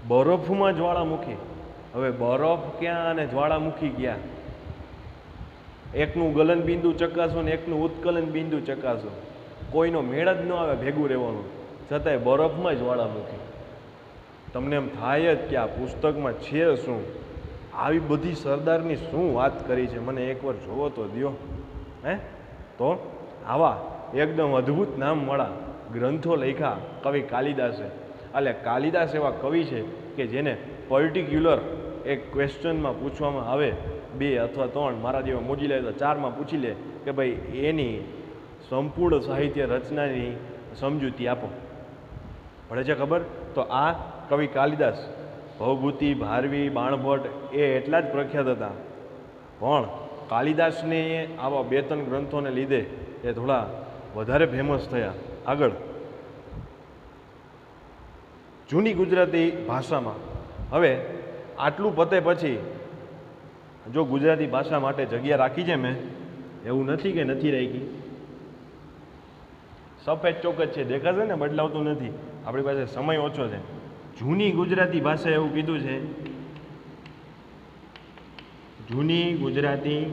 બરફમાં જ્વાળામુખી. હવે બરફ ક્યાં અને જ્વાળામુખી ક્યાં? એકનું ગલન બિંદુ ચકાસો ને એકનું ઉત્કલન બિંદુ ચકાસો, કોઈનો મેળ જ ન આવે ભેગું રહેવાનું. છતાંય બરફમાં જ્વાળામુખી. તમને એમ થાય જ કે આ પુસ્તકમાં છે શું? આવી બધી સરદારની શું વાત કરી છે, મને એકવાર જોવો તો દ્યો. હે, તો આવા એકદમ અદ્ભુત નામવાળા ગ્રંથો લખ્યા કવિ કાલિદાસે. એટલે કાલિદાસ એવા કવિ છે કે જેને પર્ટિક્યુલર એક ક્વેશ્ચનમાં પૂછવામાં આવે 2 અથવા 3, મારા જેવા મોજી લે તો 4માં પૂછી લે કે ભાઈ એની સંપૂર્ણ સાહિત્ય રચનાની સમજૂતી આપો. પડે છે ખબર? તો આ કવિ કાલિદાસ, ભવભૂતિ, ભારવી, બાણભટ્ટ એ એટલા જ પ્રખ્યાત હતા, પણ કાલિદાસને આવા 2-3 ગ્રંથોને લીધે એ થોડા વધારે ફેમસ થયા. આગળ જૂની ગુજરાતી ભાષામાં. હવે આટલું પતે પછી જો ગુજરાતી ભાષા માટે જગ્યા રાખી છે મેં, એવું નથી કે નથી રાખી. સફેદ ચોક જ છે, દેખાશે ને, બદલાવતું નથી. આપણી પાસે સમય ઓછો છે. જૂની ગુજરાતી ભાષા એવું કીધું છે, જૂની ગુજરાતી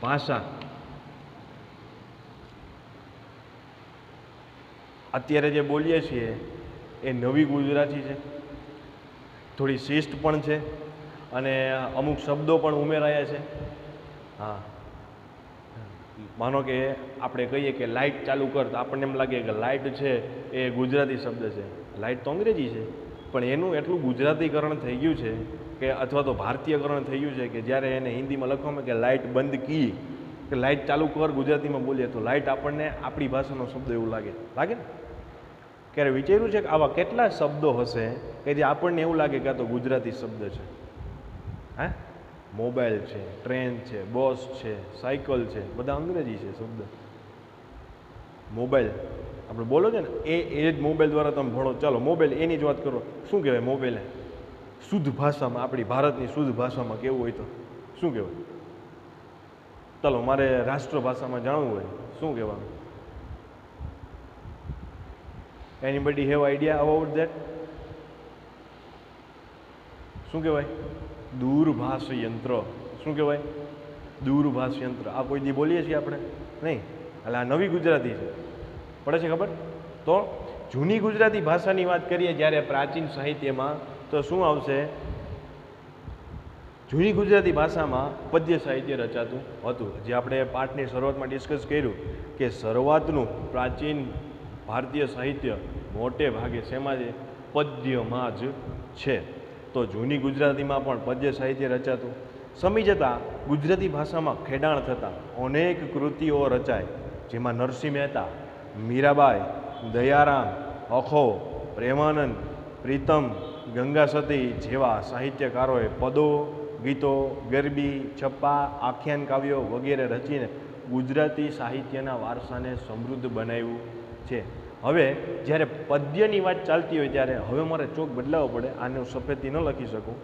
ભાષા અત્યારે જે બોલીએ છીએ એ નવી ગુજરાતી છે. થોડી શિસ્ત પણ છે અને અમુક શબ્દો પણ ઉમેરાયા છે. હા, માનો કે આપણે કહીએ કે લાઇટ ચાલુ કર, તો આપણને એમ લાગે કે લાઇટ છે એ ગુજરાતી શબ્દ છે, લાઇટ તો અંગ્રેજી છે. પણ એનું એટલું ગુજરાતીકરણ થઈ ગયું છે કે અથવા તો ભારતીયકરણ થઈ ગયું છે કે જ્યારે એને હિન્દીમાં લખવામાં કે લાઇટ બંધ કી, કે લાઇટ ચાલુ કર ગુજરાતીમાં બોલીએ તો લાઇટ આપણને આપણી ભાષાનો શબ્દ એવું લાગે ને. ક્યારે વિચાર્યું છે કે આવા કેટલા શબ્દો હશે કે જે આપણને એવું લાગે કે આ તો ગુજરાતી શબ્દ છે? હે, મોબાઈલ છે, ટ્રેન છે, બસ છે, સાયકલ છે, બધા અંગ્રેજી છે શબ્દ. મોબાઈલ આપણે બોલો છે ને એ જ મોબાઈલ દ્વારા તમે ભણો. ચાલો મોબાઈલ એની જ વાત કરો, શું કહેવાય મોબાઈલ? શુદ્ધ ભાષામાં, આપણી ભારતની શુદ્ધ ભાષામાં કેવું હોય તો શું કહેવાય? ચાલો મારે રાષ્ટ્રભાષામાં જાણવું હોય શું કહેવાનું? Anybody have idea about that? શું કહેવાય? દૂરભાષ યંત્ર. શું કહેવાય? દૂરભાષ યંત્ર. આ કોઈ દી બોલીએ છીએ આપણે? નહીં. એટલે આ નવી ગુજરાતી છે. પડે છે ખબર? તો જૂની ગુજરાતી ભાષાની વાત કરીએ જ્યારે પ્રાચીન સાહિત્યમાં, તો શું આવશે? જૂની ગુજરાતી ભાષામાં પદ્ય સાહિત્ય રચાતું હતું. જે આપણે પાઠની શરૂઆતમાં ડિસ્કસ કર્યું કે શરૂઆતનું પ્રાચીન ભારતીય સાહિત્ય મોટે ભાગે શેમાં છે? પદ્યમાં જ છે. તો જૂની ગુજરાતીમાં પણ પદ્ય સાહિત્ય રચાતું. સમય જતાં ગુજરાતી ભાષામાં ખેડાણ થતાં અનેક કૃતિઓ રચાય, જેમાં નરસિંહ મહેતા, મીરાબાઈ, દયારામ, અખો, પ્રેમાનંદ, પ્રીતમ, ગંગા સતી જેવા સાહિત્યકારોએ પદો, ગીતો, ગરબી, છપ્પા, આખ્યાન કાવ્યો વગેરે રચીને ગુજરાતી સાહિત્યના વારસાને સમૃદ્ધ બનાવ્યું છે. હવે જ્યારે પદ્યની વાત ચાલતી હોય ત્યારે હવે મારે ચોક બદલાવવો પડે, આને હું સફેદથી ન લખી શકું.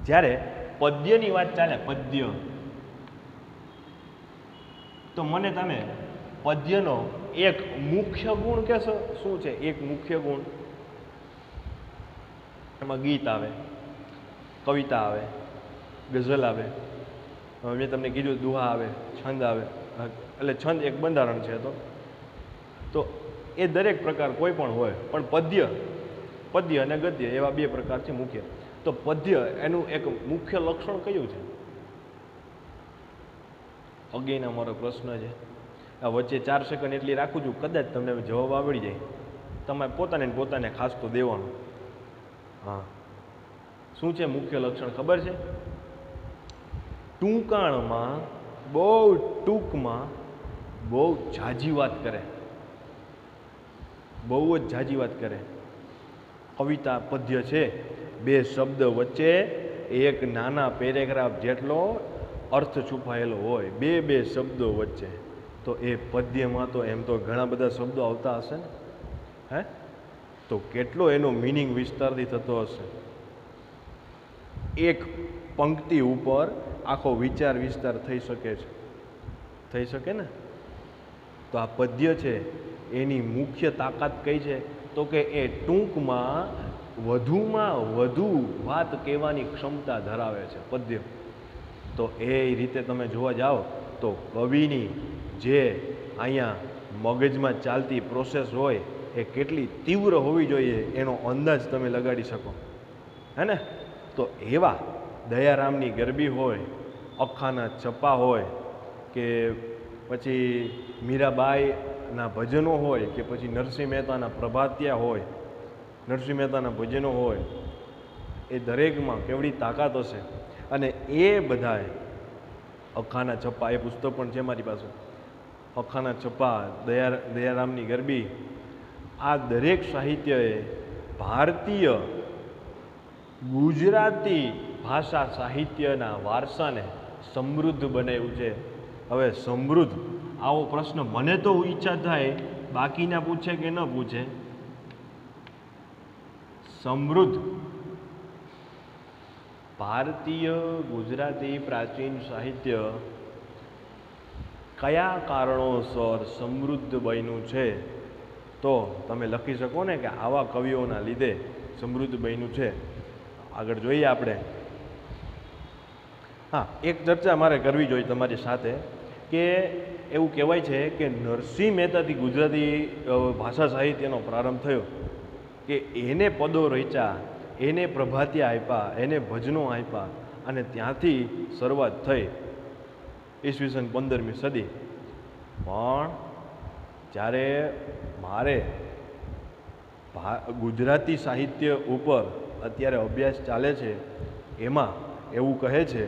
જ્યારે પદ્યની વાત ચાલે, પદ્ય, તો મને તમે પદ્યનો એક મુખ્ય ગુણ કહેશો? શું છે એક મુખ્ય ગુણ? એમાં ગીત આવે, કવિતા આવે, ગઝલ આવે, મેં તમને કીધું દુહા આવે, છંદ આવે. એટલે છંદ એક બંધારણ છે. તો એ દરેક પ્રકાર કોઈ પણ હોય, પણ પદ્ય અને ગદ્ય એવા બે પ્રકાર છે મુખ્ય. તો પદ્ય એનું એક મુખ્ય લક્ષણ કયું છે? અગેન અમારો પ્રશ્ન છે. આ વચ્ચે 4 સેકન્ડ એટલી રાખું છું, કદાચ તમને જવાબ આવડી જાય. તમે પોતાને ખાસ તો દેવાનું. હા, શું છે મુખ્ય લક્ષણ ખબર છે? ટૂંકાણમાં, બહુ ટૂંકમાં બહુ ઝાઝી વાત કરે, બહુ જ ઝાઝી વાત કરે. કવિતા પદ્ય છે, 2 શબ્દ વચ્ચે એક નાના પેરેગ્રાફ જેટલો અર્થ છુપાયેલો હોય, 2 શબ્દો વચ્ચે. તો એ પદ્યમાં તો એમ તો ઘણા બધા શબ્દો આવતા હશે ને, હે? તો કેટલો એનો મિનિંગ વિસ્તારથી થતો હશે. એક પંક્તિ ઉપર આખો વિચાર વિસ્તાર થઈ શકે છે, થઈ શકે ને. તો આ પદ્ય છે એની મુખ્ય તાકાત કઈ છે? તો કે એ ટૂંકમાં વધુમાં વધુ વાત કહેવાની ક્ષમતા ધરાવે છે પદ્ય. તો એ રીતે તમે જોવા જાઓ તો કવિની જે અહીંયા મગજમાં ચાલતી પ્રોસેસ હોય એ કેટલી તીવ્ર હોવી જોઈએ એનો અંદાજ તમે લગાડી શકો, હે ને. તો એવા દયારામની ગરબી હોય, અખાના છપ્પા હોય, કે પછી મીરાબાઈના ભજનો હોય, કે પછી નરસિંહ મહેતાના પ્રભાતિયા હોય, નરસિંહ મહેતાના ભજનો હોય, એ દરેકમાં કેવડી તાકાત હશે. અને એ બધાએ અખાના છપ્પા, એ પુસ્તક પણ છે મારી પાસે, અખાના છપ્પા, દયારામની ગરબી, આ દરેક સાહિત્યએ ભારતીય ગુજરાતી ભાષા સાહિત્યના વારસાને સમૃદ્ધ બનાવ્યું છે. હવે સમૃદ્ધ આવો પ્રશ્ન મને તો ઈચ્છા થાય બાકીના પૂછે કે ન પૂછે. સમૃદ્ધ ભારતીય ગુજરાતી પ્રાચીન સાહિત્ય કયા કારણોસર સમૃદ્ધ બન્યું છે? તો તમે લખી શકો ને કે આવા કવિઓના લીધે સમૃદ્ધ બન્યું છે. આગળ જોઈએ આપણે. હા, એક ચર્ચા મારે કરવી જોઈએ તમારી સાથે કે એવું કહેવાય છે કે નરસિંહ મહેતાથી ગુજરાતી ભાષા સાહિત્યનો પ્રારંભ થયો, કે એને પદો રચ્યા, એને પ્રભાતિયા આપ્યા, એને ભજનો આપ્યા, અને ત્યાંથી શરૂઆત થઈ ઈસવીસન 15મી સદી. પણ જ્યારે મારે ગુજરાતી સાહિત્ય ઉપર અત્યારે અભ્યાસ ચાલે છે, એમાં એવું કહે છે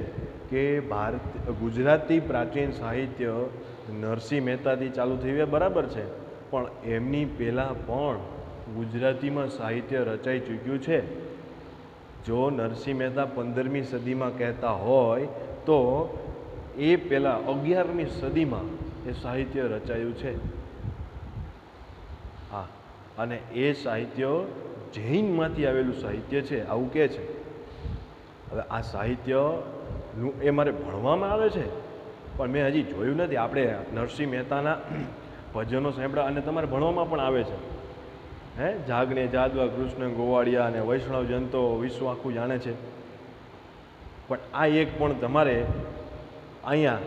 કે ગુજરાતી પ્રાચીન સાહિત્ય નરસિંહ મહેતાથી ચાલુ થયું એ બરાબર છે, પણ એમની પહેલાં પણ ગુજરાતીમાં સાહિત્ય રચાઈ ચૂક્યું છે. જો નરસિંહ મહેતા 15મી સદીમાં કહેતા હોય તો એ પહેલાં 11મી સદીમાં એ સાહિત્ય રચાયું છે. હા, અને એ સાહિત્ય જૈનમાંથી આવેલું સાહિત્ય છે, આવું કહે છે. હવે આ સાહિત્યનું એ મારે ભણવામાં આવે છે, પણ મેં હજી જોયું નથી. આપણે નરસિંહ મહેતાના ભજનો સાંભળ્યા અને તમારે ભણવામાં પણ આવે છે. હે, જાગને જાદવા કૃષ્ણ ગોવાળિયા અને વૈષ્ણવ જનતો વિશ્વ આખું જાણે છે. પણ આ એક પણ તમારે અહીંયા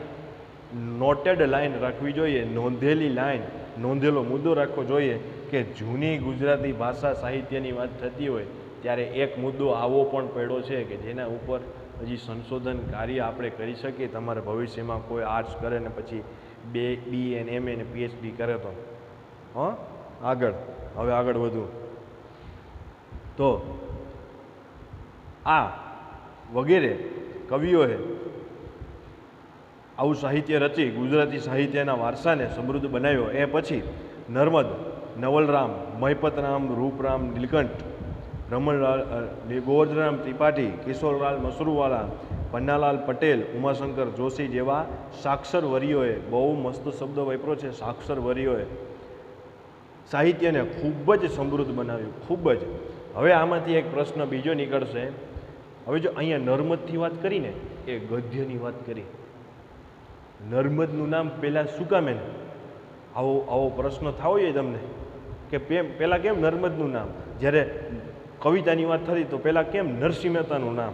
નોટેડ લાઈન રાખવી જોઈએ, નોંધેલી લાઈન, નોંધેલો મુદ્દો રાખવો જોઈએ કે જૂની ગુજરાતી ભાષા સાહિત્યની વાત થતી હોય ત્યારે એક મુદ્દો આવો પણ પડ્યો છે કે જેના ઉપર હજી સંશોધન કાર્ય આપણે કરી શકીએ. તમારે ભવિષ્યમાં કોઈ આર્ટ્સ કરે ને પછી BA અને MA ને PhD કરે તો આગળ વધુ તો આ વગેરે કવિઓએ આવું સાહિત્ય રચી ગુજરાતી સાહિત્યના વારસાને સમૃદ્ધ બનાવ્યો. એ પછી નર્મદ, નવલરામ, મહિપતરામ, રૂપરામ, નીલકંઠ, રમણલાલ, ગોવર્ધનરામ ત્રિપાઠી, કિશોરલાલ મસરૂવાલા, પન્નાલાલ પટેલ, ઉમાશંકર જોશી જેવા સાક્ષર વરીઓએ, બહુ મસ્ત શબ્દ વાપરો છે, સાક્ષર વરીઓએ સાહિત્યને ખૂબ જ સમૃદ્ધ બનાવ્યું, ખૂબ જ. હવે આમાંથી એક પ્રશ્ન બીજો નીકળશે. હવે જો અહીંયા નર્મદથી વાત કરીને એ ગદ્યની વાત કરી, નર્મદનું નામ પહેલાં શું કામ એને આવો પ્રશ્ન થવો જોઈએ તમને કે પહેલાં કેમ નર્મદનું નામ? જ્યારે કવિતાની વાત થતી તો પહેલાં કેમ નરસિંહ મહેતાનું નામ?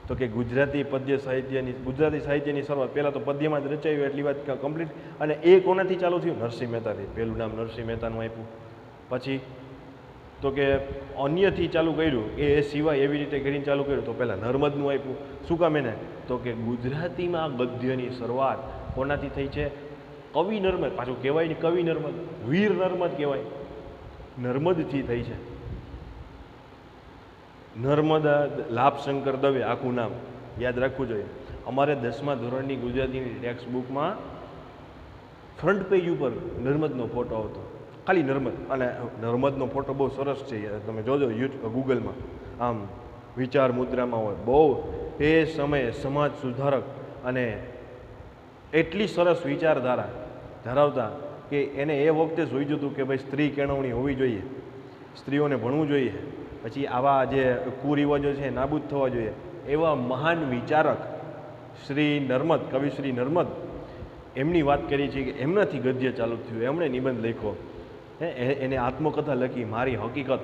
તો કે ગુજરાતી સાહિત્યની શરૂઆત પહેલાં તો પદ્યમાં જ રચાયું, એટલી વાત કમ્પ્લીટ. અને એ કોનાથી ચાલુ થયું? નરસિંહ મહેતાથી. પહેલું નામ નરસિંહ મહેતાનું આપ્યું. પછી તો કે અન્યથી ચાલુ કર્યું, એ સિવાય એવી રીતે કરીને ચાલુ કર્યું તો પહેલાં નર્મદનું આપ્યું. શું કામ એને? તો કે ગુજરાતીમાં ગદ્યની શરૂઆત કોનાથી થઈ છે? કવિ નર્મદ. પાછું કહેવાય ને કવિ નર્મદ, વીર નર્મદ કહેવાય, નર્મદથી થઈ છે. નર્મદા લાભશંકર દવે આખું નામ યાદ રાખવું જોઈએ. અમારે 10મા ધોરણની ગુજરાતીની ટેક્સ્ટ બુકમાં ફ્રન્ટ પેજ ઉપર નર્મદનો ફોટો આવતો, ખાલી નર્મદ. અને નર્મદનો ફોટો બહુ સરસ છે, તમે જોજો ગૂગલમાં, આમ વિચાર મુદ્રામાં હોય. બહુ એ સમયે સમાજ સુધારક અને એટલી સરસ વિચારધારા ધરાવતા કે એને એ વખતે જોઈ જતું કે ભાઈ સ્ત્રી કેળવણી હોવી જોઈએ, સ્ત્રીઓને ભણવું જોઈએ, પછી આવા જે કુરિવાજો છે નાબૂદ થવા જોઈએ. એવા મહાન વિચારક શ્રી નર્મદ, કવિ શ્રી નર્મદ, એમની વાત કરી છે કે એમનાથી ગદ્ય ચાલુ થયું. એમણે નિબંધ લખ્યો, એને આત્મકથા લખી, મારી હકીકત,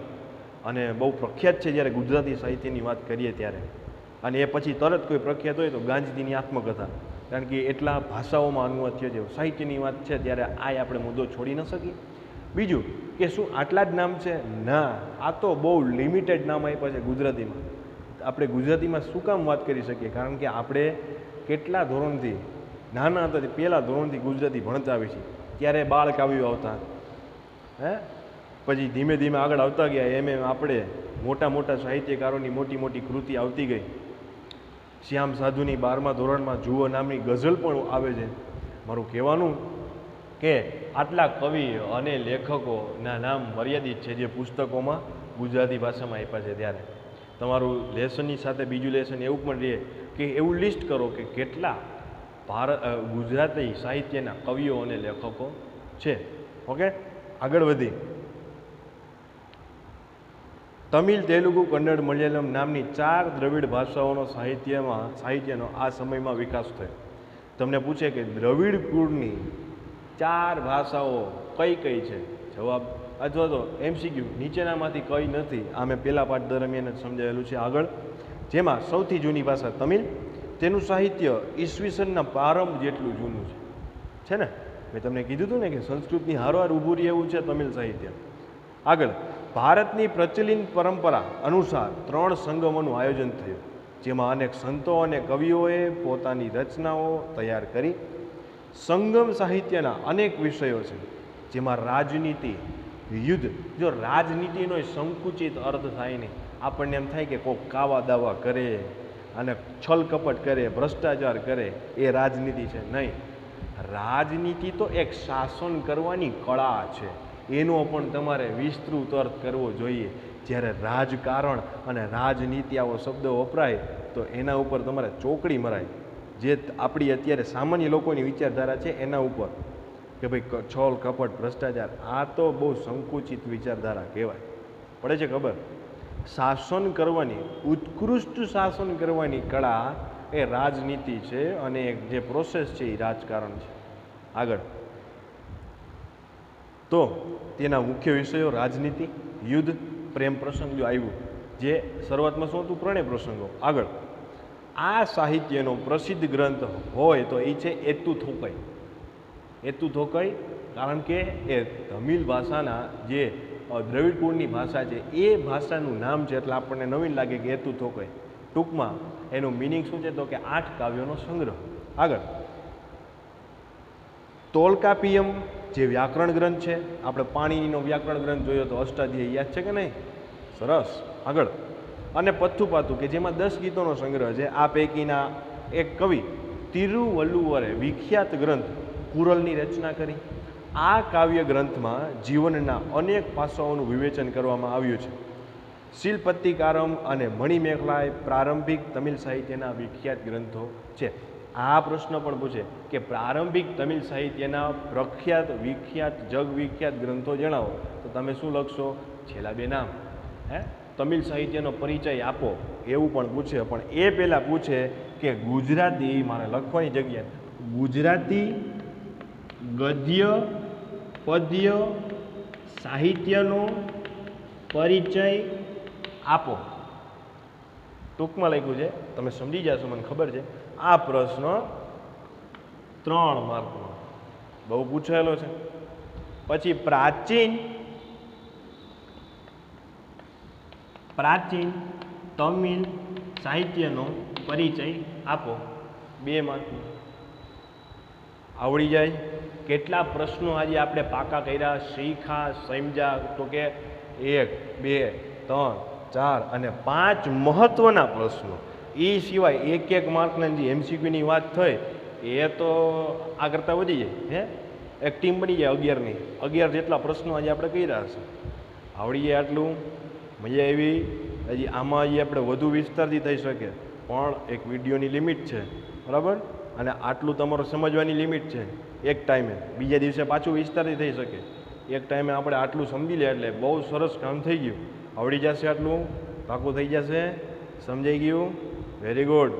અને બહુ પ્રખ્યાત છે જ્યારે ગુજરાતી સાહિત્યની વાત કરીએ ત્યારે. અને એ પછી તરત કોઈ પ્રખ્યાત હોય તો ગાંધીજીની આત્મકથા, કારણ કે એટલા ભાષાઓમાં અનુવાદ થયો છે. સાહિત્યની વાત છે ત્યારે આ આપણે મુદ્દો છોડી ન શકીએ. બીજું કે શું આટલા જ નામ છે? ના, આ તો બહુ લિમિટેડ નામ આપ્યા છે ગુજરાતીમાં. આપણે ગુજરાતીમાં શું કામ વાત કરી શકીએ? કારણ કે આપણે કેટલા ધોરણથી, નાના હતા પહેલાં ધોરણથી ગુજરાતી ભણતા આવી છીએ. ત્યારે બાળ કાવ્યો આવતા, પછી ધીમે ધીમે આગળ આવતા ગયા. એમ આપણે મોટા સાહિત્યકારોની મોટી કૃતિ આવતી ગઈ. શ્યામ સાધુની 12મા ધોરણમાં જુઓ નામની ગઝલ પણ આવે છે. મારું કહેવાનું કે આટલા કવિ અને લેખકોના નામ મર્યાદિત છે જે પુસ્તકોમાં ગુજરાતી ભાષામાં આપ્યા છે. ત્યારે તમારું લેસનની સાથે બીજું લેસન એવું પણ રહે કે એવું લિસ્ટ કરો કે કેટલા ગુજરાતી સાહિત્યના કવિઓ અને લેખકો છે. ઓકે, આગળ વધી. તમિલ, તેલુગુ, કન્નડ, મલયાલમ નામની 4 દ્રવિડ ભાષાઓનો સાહિત્યનો આ સમયમાં વિકાસ થયો. તમને પૂછે કે દ્રવિડ કુળની 4 ભાષાઓ કઈ છે? જવાબ અથવા તો MCQ નીચેનામાંથી કઈ નથી. આ મેં પહેલા પાઠ દરમિયાન જ સમજાવેલું છે. આગળ, જેમાં સૌથી જૂની ભાષા તમિલ, તેનું સાહિત્ય ઈસવીસનના પ્રારંભ જેટલું જૂનું છે ને? મેં તમને કીધું હતું ને કે સંસ્કૃતની હારવાર ઊભું રહે એવું છે તમિલ સાહિત્ય. આગળ, ભારતની પ્રચલિત પરંપરા અનુસાર 3 સંગમોનું આયોજન થયું, જેમાં અનેક સંતો અને કવિઓએ પોતાની રચનાઓ તૈયાર કરી. સંગમ સાહિત્યના અનેક વિષયો છે, જેમાં રાજનીતિ, યુદ્ધ. જો રાજનીતિનો સંકુચિત અર્થ થાય નહીં, આપણને એમ થાય કે કોઈક કાવા દાવા કરે અને છલ કપટ કરે, ભ્રષ્ટાચાર કરે, એ રાજનીતિ છે. નહીં, રાજનીતિ તો એક શાસન કરવાની કળા છે. એનો પણ તમારે વિસ્તૃત અર્થ કરવો જોઈએ. જ્યારે રાજકારણ અને રાજનીતિ આવો શબ્દ વપરાય તો એના ઉપર તમારે ચોકડી મરાય. જે આપણી અત્યારે સામાન્ય લોકોની વિચારધારા છે એના ઉપર કે ભાઈ છોલ કપટ ભ્રષ્ટાચાર, આ તો બહુ સંકુચિત વિચારધારા કહેવાય. પડે છે ખબર? શાસન કરવાની, ઉત્કૃષ્ટ શાસન કરવાની કળા એ રાજનીતિ છે, અને જે પ્રોસેસ છે એ રાજકારણ છે. આગળ તો તેના મુખ્ય વિષયો રાજનીતિ, યુદ્ધ, પ્રેમ પ્રસંગ જો આવ્યું, જે શરૂઆતમાં શું હતું? પ્રણય પ્રસંગો. આગળ, આ સાહિત્યનો પ્રસિદ્ધ ગ્રંથ હોય તો એ છે એતુ થોકઈ. એતુ થોકઈ કારણ કે એ તમિલ ભાષાના જે દ્રવિડ કુળની ભાષા છે એ ભાષાનું નામ છે એટલે આપણને નવીન લાગે કે હેતુ થોકય. ટૂંકમાં એનું મિનિંગ શું છે તો કે 8 કાવ્યોનો સંગ્રહ. આગળ તોલકાપિયમ જે વ્યાકરણ ગ્રંથ છે, આપણે પાણીનીનો વ્યાકરણ ગ્રંથ જોયો તો અષ્ટાધ્યાયી યાદ છે કે નહીં? સરસ. આગળ અને પથ્થુપાતું કે જેમાં 10 ગીતોનો સંગ્રહ છે. આ પૈકીના એક કવિ તિરુવલ્લુવરે વિખ્યાત ગ્રંથ કુરલની રચના કરી. આ કાવ્ય ગ્રંથમાં જીવનના અનેક પાસાઓનું વિવેચન કરવામાં આવ્યું છે. શિલપત્તિકારમ અને મણિમેખલા એ પ્રારંભિક તમિલ સાહિત્યના વિખ્યાત ગ્રંથો છે. આ પ્રશ્ન પણ પૂછે કે પ્રારંભિક તમિલ સાહિત્યના પ્રખ્યાત વિખ્યાત જગવિખ્યાત ગ્રંથો જણાવો, તો તમે શું લખશો? છેલ્લા બે નામ. તમિલ સાહિત્યનો પરિચય આપો એવું પણ પૂછે. પણ એ પહેલાં પૂછે કે ગુજરાતી, મારે લખવાની જગ્યા, ગુજરાતી ગદ્ય પદ્ય સાહિત્યનો પરિચય આપો. ટૂંકમાં લખ્યું છે, તમે સમજી જશો, મને ખબર છે. આ પ્રશ્ન 3 માર્કનો બહુ પૂછાયેલો છે. પછી પ્રાચીન તમિલ સાહિત્યનો પરિચય આપો, 2 માર્કનો આવડી જાય. કેટલા પ્રશ્નો આજે આપણે પાકા કર્યા, શીખા, સમજ્યા? તો કે 1 2 3 4 અને 5 મહત્વના પ્રશ્નો. એ સિવાય 1 માર્કના જે MCQની વાત થઈ એ તો આ કરતાં વધી જાય. એક ટીમ બની જાય 11 જેટલા પ્રશ્નો આજે આપણે કર્યા હશે. આવડી જાય આટલું, મજા આવી. હજી આમાં હજી આપણે વધુ વિસ્તારથી થઈ શકે, પણ એક વિડીયોની લિમિટ છે, બરાબર? અને આટલું તમારે સમજવાની લિમિટ છે એક ટાઈમે. બીજા દિવસે પાછું વિસ્તારથી થઈ શકે. એક ટાઈમે આપણે આટલું સમજી લે એટલે બહુ સરસ કામ થઈ ગયું. આવડી જશે આટલું, પાકું થઈ જશે, સમજાઈ ગયું? Very good.